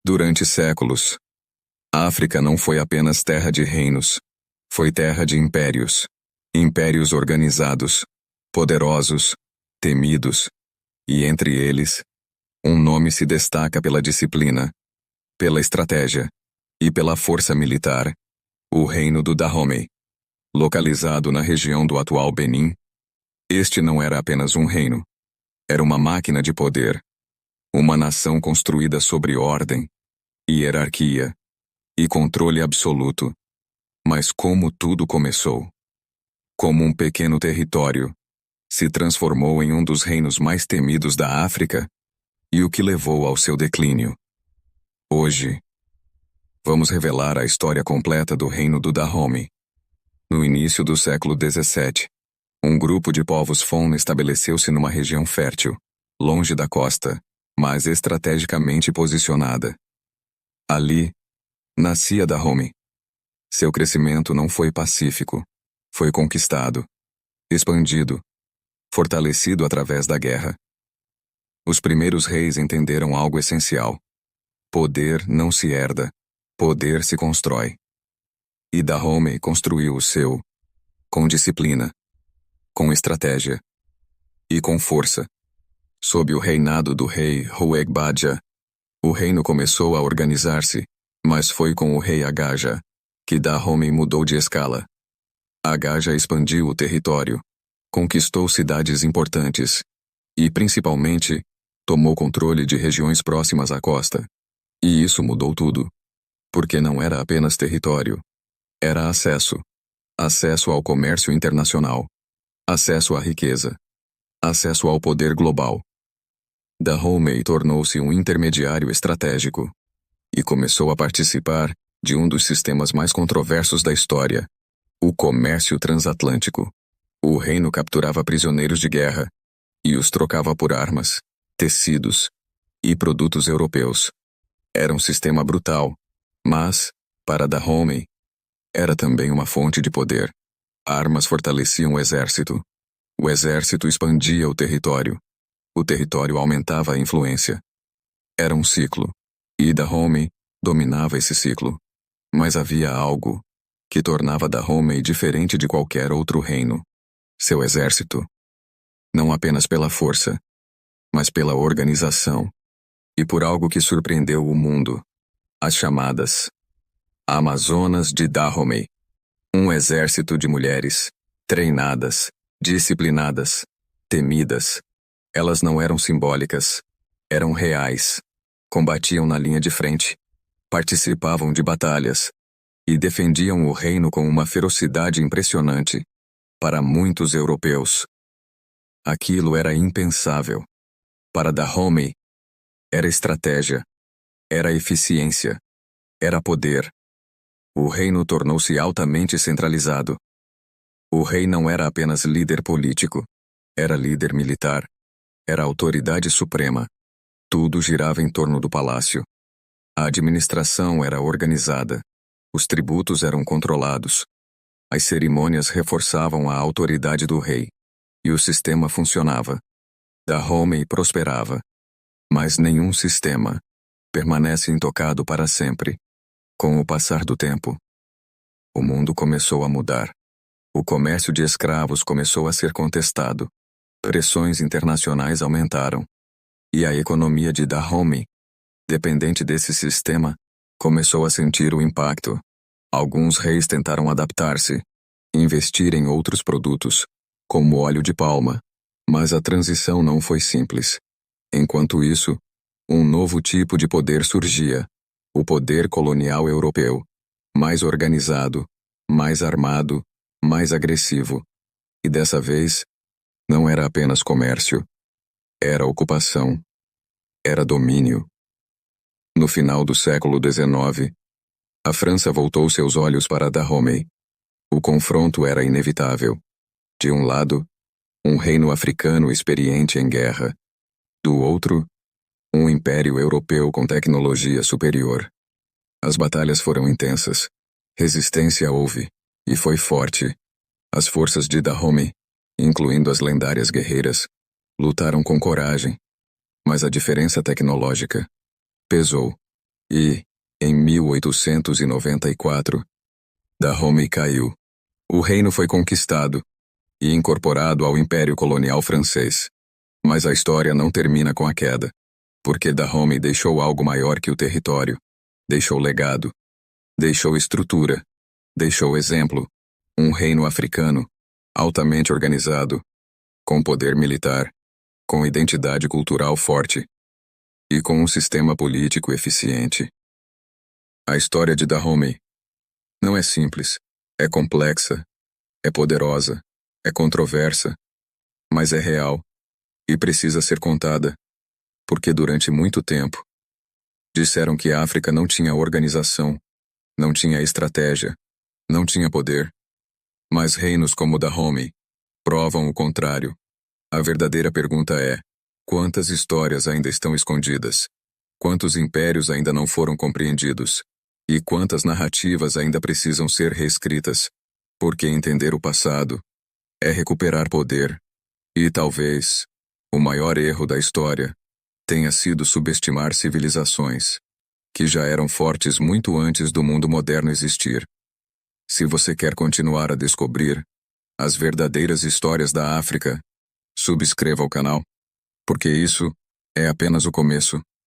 Durante séculos, a África não foi apenas terra de reinos, foi terra de impérios. Impérios organizados, poderosos, temidos, e entre eles, um nome se destaca pela disciplina, pela estratégia e pela força militar: o Reino do Dahomey. Localizado na região do atual Benin, este não era apenas um reino, era uma máquina de poder, uma nação construída sobre ordem, hierarquia e controle absoluto. Mas como tudo começou? Como um pequeno território se transformou em um dos reinos mais temidos da África e o que levou ao seu declínio. Hoje, vamos revelar a história completa do Reino do Dahomey. No início do século XVII, um grupo de povos Fon estabeleceu-se numa região fértil, longe da costa, mas estrategicamente posicionada. Ali, nascia Dahomey. Seu crescimento não foi pacífico, foi conquistado, expandido, fortalecido através da guerra. Os primeiros reis entenderam algo essencial: poder não se herda, poder se constrói. E Dahomey construiu o seu, com disciplina, com estratégia e com força. Sob o reinado do rei Ruegbadja, o reino começou a organizar-se, mas foi com o rei Agaja que Dahomey mudou de escala. Agaja expandiu o território, conquistou cidades importantes e, principalmente, tomou controle de regiões próximas à costa. E isso mudou tudo. Porque não era apenas território. Era acesso. Acesso ao comércio internacional. Acesso à riqueza. Acesso ao poder global. Dahomey tornou-se um intermediário estratégico e começou a participar de um dos sistemas mais controversos da história: o comércio transatlântico. O reino capturava prisioneiros de guerra e os trocava por armas, tecidos e produtos europeus. Era um sistema brutal, mas, para Dahomey, era também uma fonte de poder. Armas fortaleciam o exército expandia o território aumentava a influência. Era um ciclo, e Dahomey dominava esse ciclo. Mas havia algo que tornava Dahomey diferente de qualquer outro reino: seu exército. Não apenas pela força, mas pela organização. E por algo que surpreendeu o mundo: as chamadas Amazonas de Dahomey. Um exército de mulheres, treinadas, disciplinadas, temidas. Elas não eram simbólicas, eram reais. Combatiam na linha de frente, participavam de batalhas e defendiam o reino com uma ferocidade impressionante. Para muitos europeus, aquilo era impensável. Para Dahomey, era estratégia, era eficiência, era poder. O reino tornou-se altamente centralizado. O rei não era apenas líder político, era líder militar, era autoridade suprema. Tudo girava em torno do palácio. A administração era organizada, os tributos eram controlados, as cerimônias reforçavam a autoridade do rei, e o sistema funcionava. Dahomey prosperava. Mas nenhum sistema permanece intocado para sempre. Com o passar do tempo, o mundo começou a mudar. O comércio de escravos começou a ser contestado. Pressões internacionais aumentaram. E a economia de Dahomey, dependente desse sistema, começou a sentir o impacto. Alguns reis tentaram adaptar-se, investir em outros produtos, como óleo de palma, mas a transição não foi simples. Enquanto isso, um novo tipo de poder surgia: o poder colonial europeu, mais organizado, mais armado, mais agressivo. E dessa vez, não era apenas comércio. Era ocupação. Era domínio. No final do século XIX, a França voltou seus olhos para Dahomey. O confronto era inevitável. De um lado, um reino africano experiente em guerra. Do outro, um império europeu com tecnologia superior. As batalhas foram intensas. Resistência houve, e foi forte. As forças de Dahomey, incluindo as lendárias guerreiras, lutaram com coragem. Mas a diferença tecnológica pesou. E, em 1894, Dahomey caiu. O reino foi conquistado e incorporado ao Império Colonial Francês. Mas a história não termina com a queda, porque Dahomey deixou algo maior que o território. Deixou legado. Deixou estrutura. Deixou exemplo. Um reino africano, altamente organizado, com poder militar, com identidade cultural forte e com um sistema político eficiente. A história de Dahomey não é simples, é complexa, é poderosa, é controversa, mas é real e precisa ser contada, porque durante muito tempo disseram que a África não tinha organização, não tinha estratégia, não tinha poder. Mas reinos como Dahomey provam o contrário. A verdadeira pergunta é: quantas histórias ainda estão escondidas? Quantos impérios ainda não foram compreendidos? E quantas narrativas ainda precisam ser reescritas? Porque entender o passado é recuperar poder. E talvez o maior erro da história tenha sido subestimar civilizações que já eram fortes muito antes do mundo moderno existir. Se você quer continuar a descobrir as verdadeiras histórias da África, subscreva o canal, porque isso é apenas o começo.